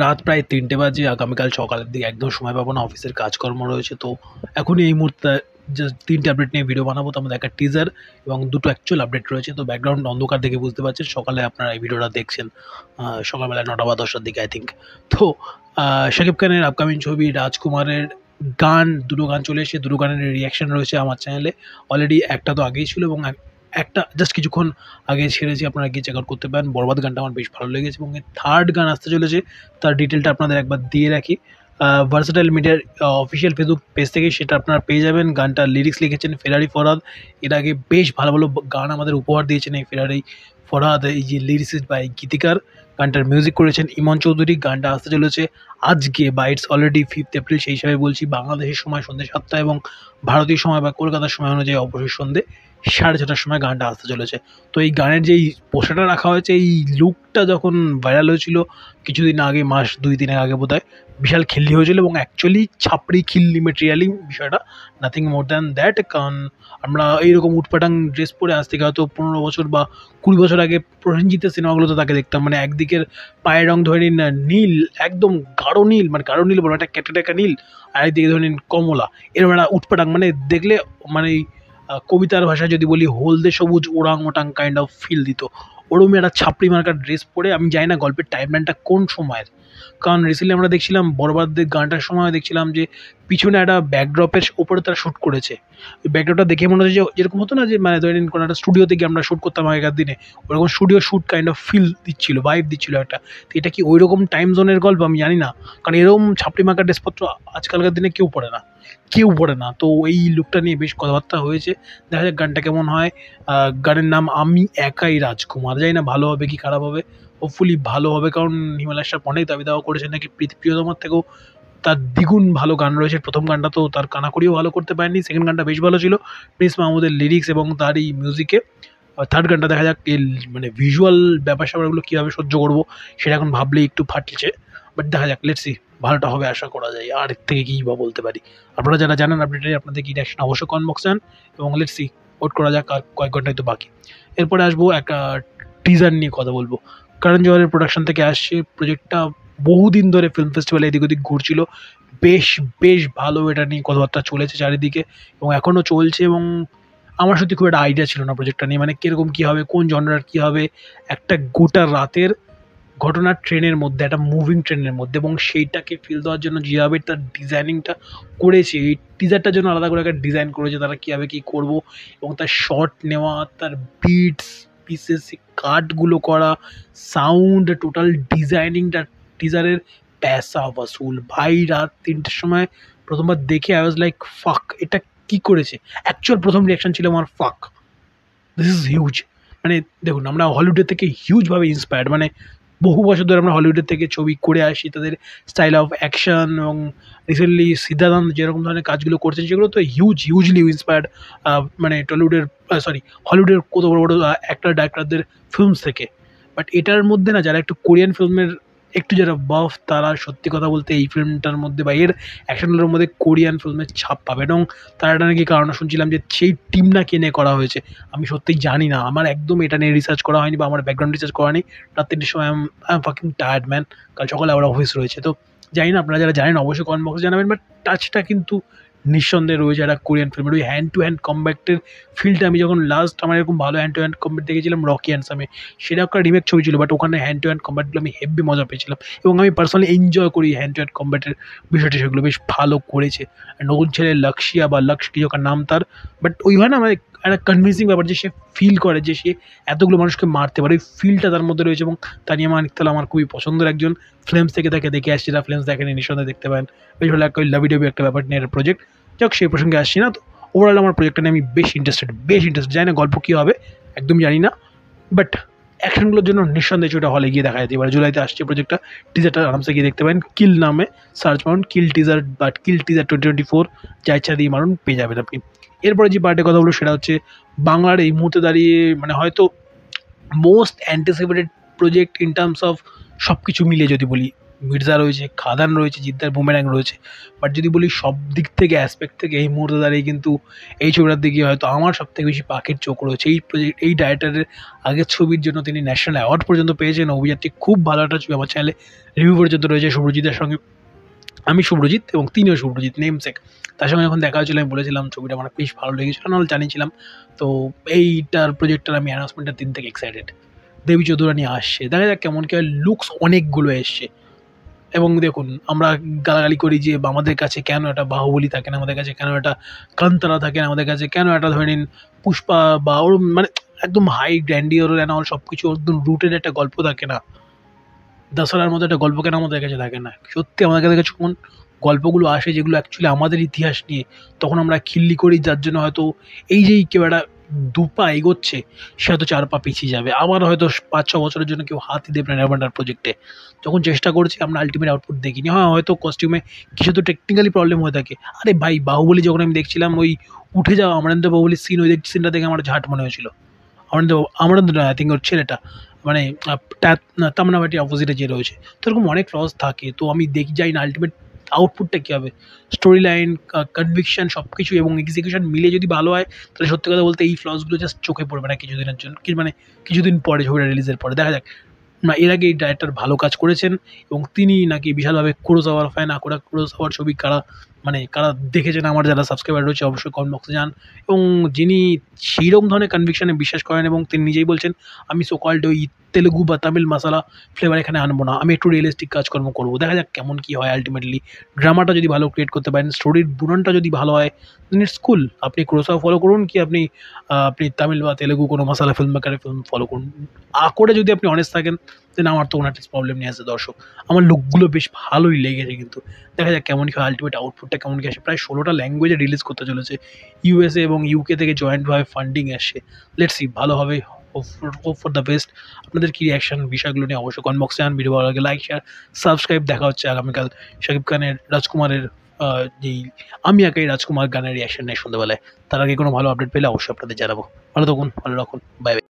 রাত প্রায় ৩টে বাজে। আগামীকাল সকালের দিকে একদম সময় পাবো না, অফিসের কাজকর্ম রয়েছে। তো এখনই এই মুহূর্তে জাস্ট ৩টে আপডেট নিয়ে ভিডিও বানাবো। তো আমাদের একটা টিজার এবং দুটো অ্যাকচুয়াল আপডেট রয়েছে। তো ব্যাকগ্রাউন্ড অন্ধকার দেখে বুঝতে পারছেন সকালে আপনারা এই ভিডিওটা দেখছেন সকালবেলা ৯টা বা ১০টার দিকে আই থিঙ্ক। তো শাকিব খানের আপকামিং ছবি রাজকুমারের গান, দুটো গান চলে এসেছে। দুটো গানের রিয়াকশন রয়েছে আমার চ্যানেলে। অলরেডি একটা তো আগেই ছিল এবং একটা জাস্ট কিছুক্ষণ আগে ছেড়েছি, আপনারা গিয়ে চেক আউট করতে পারেন। বরবাদ গানটা আমার বেশ ভালো লেগেছে এবং এর থার্ড গান আসতে চলেছে, তার ডিটেলটা আপনাদের একবার দিয়ে রাখি। ভার্সেটাইল মিডিয়ার অফিসিয়াল ফেসবুক পেজ থেকে সেটা আপনারা পেয়ে যাবেন। গানটার লিরিক্স লিখেছেন ফেরারি ফরহাদ। এর আগে বেশ ভালো ভালো গান আমাদের উপহার দিয়েছেন এই ফেরারি ফরহাদ। এই যে লিরিক্স বাই গীতিকার, গানটার মিউজিক করেছেন ইমন চৌধুরী। গানটা আসতে চলেছে আজকে বা ইটস অলরেডি 5th এপ্রিল, সেই হিসাবে বলছি। বাংলাদেশের সময় সন্ধ্যে 7টা এবং ভারতীয় সময় বা কলকাতার সময় অনুযায়ী অবশ্যই সন্ধ্যে 6:30টার সময় গানটা আসতে চলেছে। তো এই গানের যেই পোস্টারটা রাখা হয়েছে, এই লুকটা যখন ভাইরাল হয়েছিল কিছুদিন আগে, মাস 2-3 আগে বোধহয়, বিশাল খিল্লি হয়েছিল এবং অ্যাকচুয়ালি ছাপড়ি খিল্লি মেটেরিয়ালি বিষয়টা, নাথিং মোর দ্যান দ্যাট। কারণ আমরা এইরকম উটপাটাং ড্রেস পরে আজ থেকে হয়তো 15 বছর বা 20 বছর আগে প্রসেনজিতের সিনেমাগুলোতে তাকে দেখতাম। মানে একদিকের পায়ের রং ধরে নিন নীল, একদম গাঢ় নীল, মানে গাঢ় নীল বলো, একটা ক্যাটেটাকা নীল, আরেকদিকে ধরে নিন কমলা। এরকম একটা উটপাটাং, মানে দেখলে মানে কবিতার ভাষায় যদি বলি হলদে সবুজ ওরাং ওটাং কাইন্ড অফ ফিল দিত। ওরকমই একটা ছাপড়ি মার্কার ড্রেস পরে, আমি জানি না গল্পের টাইমলাইনটা কোন সময়ের। কারণ রিসেন্টলি আমরা দেখছিলাম বরবাদের গানটার সময় দেখছিলাম যে পিছনে একটা ব্যাকড্রপের ওপরে তারা শ্যুট করেছে। ওই ব্যাকড্রপটা দেখে মনে হচ্ছে যে যেরকম হতো না যে মানে ধরে নিন কোনো একটা স্টুডিওতে গিয়ে আমরা শ্যুট করতাম আগেকার দিনে, ওরকম studio shoot kind of feel দিচ্ছিল, ভাইব দিচ্ছিল একটা। তো এটা কি ওই রকম টাইম জোনের গল্প আমি জানি না, কারণ এরকম ছাপড়ি মার্কার ড্রেসপত্র আজকালকার দিনে কেউ পড়ে না, কেউ পড়ে না। তো এই লুকটা নিয়ে বেশ কথাবার্তা হয়েছে, দেখা যাক গানটা কেমন হয়। গানের নাম আমি একাই রাজকুমার। জানি না ভালো হবে কি খারাপ হবে, হোপফুলি ভালো হবে, কারণ হিমালয় সাহেব অনেক দাবি দাওয়া করেছেন নাকি প্রিয়তমার থেকেও তার দ্বিগুণ ভালো গান রয়েছে। প্রথম গানটা তো তার কানাকড়িও ভালো করতে পারেনি, সেকেন্ড গানটা বেশ ভালো ছিল প্রিন্স মাহমুদের লিরিক্স এবং তার এই মিউজিকে। থার্ড গানটা দেখা যাক এর মানে ভিজুয়াল ব্যাপার স্যাপারগুলো কীভাবে সহ্য করবো সেটা এখন ভাবলেই একটু ফাটছে। বাট দেখা যাক, লেটস সি, ভালোটা হবে আশা করা যায়। আর এর থেকে কী বা বলতে পারি, আপনারা যারা জানেন আপডেটে আপনাদের কি রিয়াকশন অবশ্যই কমেন্ট বক্সে আন এবং লেটস সি, ওয়েট করা যাক। আর কয়েক ঘন্টায় তো বাকি। এরপরে আসবো একটা টিজার নিয়ে কথা বলবো। করণ জোহরের প্রোডাকশন থেকে আসছে প্রজেক্টটা, বহুদিন ধরে ফিল্ম ফেস্টিভ্যালে এদিক ওদিক ঘুরছিল। বেশ বেশ ভালো এটা নিয়ে কথাবার্তা চলেছে চারিদিকে এবং এখনও চলছে। এবং আমার সত্যি খুব একটা আইডিয়া ছিল না প্রজেক্টটা নিয়ে, মানে কীরকম কী হবে, কোন জনরার কী হবে। একটা গোটা রাতের ঘটনা ট্রেনের মধ্যে, একটা মুভিং ট্রেনের মধ্যে, এবং সেইটাকে ফিল দেওয়ার জন্য যেভাবে তার ডিজাইনিংটা করেছে, এই টিজারটার জন্য আলাদা করে একটা ডিজাইন করেছে তারা, কীভাবে কী করবো এবং তার শট নেওয়া, তার বিটস পিসেস, কাটগুলো করা, সাউন্ড, টোটাল ডিজাইনিংটা টিজারের প্যাসা ওয়াসুল। ভাই রাত 3টের সময় প্রথমবার দেখে আই ওয়াজ লাইক ফাক, এটা কী করেছে। অ্যাকচুয়াল প্রথম রিয়াকশন ছিল আমার ফাক, দিস ইজ হিউজ। মানে দেখুন, আমরা হলিউডের থেকে হিউজভাবে ইন্সপায়ার্ড, মানে বহু বছর ধরে আমরা হলিউডের থেকে ছবি করে আসি, তাদের স্টাইল অফ অ্যাকশন এবং রিসেন্টলি সিদ্ধার্থ যেরকম ধরনের কাজগুলো করছেন সেগুলো তো হিউজলি ইন্সপায়ার্ড, মানে টলিউডের হলিউডের কত বড় বড় অ্যাক্টর ডাইরেক্টরদের ফিল্মস থেকে। বাট এটার মধ্যে না যারা একটু কোরিয়ান ফিল্মের একটু যারা বাফ, তারা সত্যি কথা বলতে এই ফিল্মটার মধ্যে বা এর অ্যাকশনগুলোর মধ্যে কোরিয়ান ফিল্মের ছাপ পাবে। এবং তারা এটা নাকি কারণ শুনছিলাম যে সেই টিম না কিনে করা হয়েছে। আমি সত্যিই জানি না, আমার একদম এটা নিয়ে রিসার্চ করা হয়নি বা আমার ব্যাকগ্রাউন্ড রিসার্চ করা নেই। রাত 3টের সময় I am fucking tired man, কাল সকালে আবার অফিস রয়েছে। তো জানি না, আপনারা যারা জানেন অবশ্যই কমেন্ট বক্সে জানাবেন। বাট টাচটা কিন্তু নিঃসন্দেহে রয়েছে একটা কোরিয়ান ফিল্মের, ওই হ্যান্ড টু হ্যান্ড কম্ব্যাক্টের ফিল্ডটা। আমি যখন লাস্ট আমার এরকম ভালো হ্যান্ড টু হ্যান্ড কম্ব্যাট দেখেছিলাম রকি অ্যান্ডসামে, সেটা একটা রিমেক ছবি ছিল, বাট ওখানে হ্যান্ড টু হ্যান্ড কম্ব্যাটগুলো আমি হেভি মজা পেয়েছিলাম এবং আমি পার্সোনালি এনজয় করি হ্যান্ড টু হ্যান্ড কম্ব্যাটের বিষয়টি, সেগুলো বেশ ভালো করেছে। নতুন ছেলে লক্ষ্যিয়া বা লক্ষ্য কিছু একটা নাম তার, বাট ওই হয় না মানে একটা কনভিন্সিং ব্যাপার যে সে ফিল করে যে সে এতগুলো মানুষকে মারতে পারে, ওই ফিলটা তার মধ্যে রয়েছে। এবং তানিয়া মানিকতলা আমার খুবই পছন্দের একজন, ফিল্মস থেকে তাকে দেখে আসছি, যারা ফিল্মস দেখেনি নিঃসন্দেহে দেখতে পারেন। বেশ ভালো একটা লাভি ডাবি একটা ব্যাপার নিয়ে একটা প্রজেক্ট। যাক, সেই প্রসঙ্গে আসছি না। তো ওভারঅল আমার প্রজেক্টটা নিয়ে আমি বেশ ইন্টারেস্টেড। জানি না গল্প কী হবে, একদম জানি না, বাট অ্যাকশনগুলোর জন্য নিঃসন্দেহে সেটা হলে গিয়ে দেখা যেতে পারে। জুলাইতে আসছে প্রজেক্টটা, টিজারটা আরামসে গিয়ে দেখতে পারেন। কিল নামে সার্চ মারুন, কিল টিজার 2024, যা ইচ্ছা দিয়ে মারুন, পেয়ে যাবেন আপনি। এরপরে যে পার্টের কথা বলবো সেটা হচ্ছে বাংলার এই মুহূর্তে দাঁড়িয়ে মানে হয়তো most anticipated project in terms of সব কিছু মিলিয়ে যদি বলি, মির্জা রয়েছে, খাদান রয়েছে, জিদ্দার বুমেরাং রয়েছে। বাট যদি বলি সব দিক থেকে অ্যাসপেক্ট থেকে এই মুহূর্তে দাঁড়িয়ে কিন্তু এই ছবিটার দিকে হয়তো আমার সবথেকে বেশি পাখির চোখ রয়েছে। এই ডাইরেক্টরের আগের ছবির জন্য তিনি ন্যাশনাল অ্যাওয়ার্ড পর্যন্ত পেয়েছেন। অভিযাত্রী খুব ভালো একটা ছবি, আমার চ্যানেলে রিভিউ পর্যন্ত রয়েছে শুভ্রজিতের সঙ্গে। আমি শুভ্রজিৎ এবং তিনিও শুভ্রজিৎ, নেমসেক। তার সঙ্গে যখন দেখা হয়েছিল আমি বলেছিলাম ছবিটা আমার বেশ ভালো লেগেছিল, নাহলে জানিয়েছিলাম। তো এইটার প্রজেক্টটার আমি অ্যানাউন্সমেন্টের দিন থেকে এক্সাইটেড। দেবী চৌধুরানী আসছে, দেখা যাক কেমন কী হয়। লুকস অনেকগুলো এসছে এবং দেখুন আমরা গালাগালি করি যে আমাদের কাছে কেন একটা বাহুবলী থাকে না, আমাদের কাছে কেন একটা কান্তারা থাকে না, আমাদের কাছে কেন একটা ধরে নিন পুষ্পা বা ওর মানে একদম হাই গ্র্যান্ডিওর অ্যান্ড অল সব কিছু একদম রুটেড একটা গল্প থাকে না। দশহরার মতো একটা গল্প কেন আমাদের কাছে থাকে না? সত্যি আমাদের কাছে যখন গল্পগুলো আসে যেগুলো অ্যাকচুয়ালি আমাদের ইতিহাস নিয়ে, তখন আমরা খিল্লি করি, যার জন্য হয়তো এই যেই কেউ একটা ২ পা এগোচ্ছে সে হয়তো ৪ পা পিছিয়ে যাবে। আবার হয়তো ৫-৬ বছরের জন্য কেউ হাতই দেবে না রেভান্ডার প্রজেক্টে। যখন চেষ্টা করছি আমরা আল্টিমেট আউটপুট দেখিনি। হ্যাঁ, হয়তো কস্টিউমে কিছু তো টেকনিক্যালি প্রবলেম হয়ে থাকে। আরে ভাই, বাহুবলী যখন আমি দেখছিলাম ওই উঠে যাওয়া অমরেন্দ্র বাহুবলীর সিন, ওই সিনটা দেখে আমার ঝাঁট মনে হয়েছিল। অমরেন্দ্র নয়, আই থিঙ্ক ওর ছেলেটা, মানে তামন্না ভাটির অপোজিটে যে রয়েছে। তো এরকম অনেক ফ্লস থাকে। তো আমি জানি না আল্টিমেট আউটপুটটা কী হবে। স্টোরি লাইন, কনভিকশন সব কিছু এবং এক্সিকিউশন মিলে যদি ভালো হয়, তাহলে সত্যি কথা বলতে এই ফ্লসগুলো জাস্ট চোখে পড়বে না কিছুদিনের জন্য, মানে কিছুদিন পরে, ছবিটা রিলিজের পরে দেখা যাক। না, এর আগে এই ডাইরেক্টর ভালো কাজ করেছেন এবং তিনি নাকি বিশালভাবে কুরোসাওয়ার ফ্যান। কুরোসাওয়ার ছবি কারা দেখেছেন, আমার যারা সাবস্ক্রাইবার রয়েছে অবশ্যই কমেন্ট বক্সে যান। এবং যিনি সেইরকম ধরনের কনভিকশনে বিশ্বাস করেন এবং তিনি নিজেই বলছেন, আমি সো কল্ড ওই তেলেগু বা তামিল মাসালা ফ্লেভার এখানে আনবো না, আমি একটু রিয়েলিস্টিক কাজকর্ম করবো। দেখা যাক কেমন কী হয় আল্টিমেটলি। ড্রামাটা যদি ভালো ক্রিয়েট করতে পারেন, স্টোরির বুননটা যদি ভালো হয়, দেন ইটস কুল। আপনি কুরোসাওয়া ফলো করুন কি আপনি তামিল বা তেলেগু কোনো মাসালা ফিল্ম মেকারের ফিল্ম ফলো করুন। করে যদি আপনি অনেস্ট থাকেন, দেন আমার তো কোনো একটা প্রবলেম নিয়ে আসে দর্শক। আমার লুকগুলো বেশ ভালোই লেগেছে, কিন্তু দেখা যাক কেমন কী হয়, আল্টিমেট আউটপুটটা কেমন কী আসে। প্রায় ১৬টা ল্যাঙ্গুয়েজে রিলিজ করতে চলেছে। ইউএসএ এবং ইউকে থেকে জয়েন্টভাবে ফান্ডিং আসছে। লেটস সি, ভালো হবে। Hope for the best. আপনাদের কী রিঅ্যাকশন বিষয়গুলো নিয়ে অবশ্যই কমেন্ট বক্সে আন। ভিডিও ভালো লাগে লাইক, শেয়ার, সাবস্ক্রাইব। দেখা হচ্ছে আগামীকাল শাকিব খানের রাজকুমারের যেই আমি একাই রাজকুমার গানের রিঅ্যাকশন নেই সন্ধ্যাবেলায়। তার আগে কোনো ভালো আপডেট পেলে অবশ্যই আপনাদের জানাবো। ভালো থাকুন, ভালো রাখুন, বাই বাই।